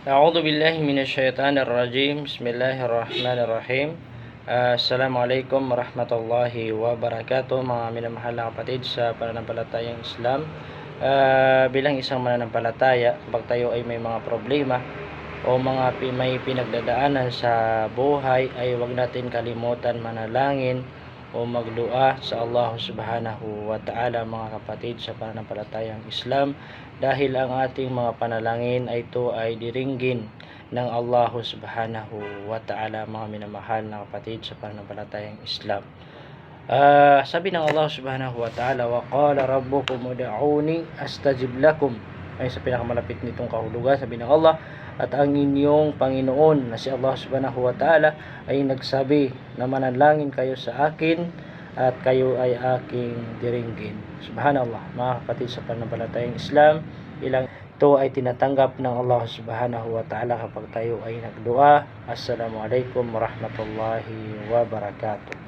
A'udzu billahi minasyaitonir rajim. Bismillahirrahmanirrahim. Assalamualaikum warahmatullahi wabarakatuh, mga minamahal na kapatid sa pananampalatayang Islam. Bilang isang mananampalataya, kapag tayo ay may mga problema o may pinagdadaanan sa buhay, ay huwag natin kalimutan manalangin o magdua sa Allah subhanahu wa ta'ala, mga kapatid sa pananampalatayang Islam, dahil ang ating mga panalangin ay ito ay diringgin ng Allah subhanahu wa ta'ala, mga minamahal na kapatid sa pananampalatayang Islam. Sabi ng Allah subhanahu wa ta'ala, wa qala rabbukum ud'uni astajib lakum, ay sa pinakamalapit nitong kahulugan, sabi ng Allah, at ang inyong Panginoon na si Allah subhanahu wa ta'ala ay nagsabi na manalangin kayo sa akin at kayo ay aking diringgin. Subhanallah, mga kapatid sa pananampalatayang Islam, ilang ito ay tinatanggap ng Allah subhanahu wa ta'ala kapag tayo ay nagdua. Assalamualaikum warahmatullahi wabarakatuh.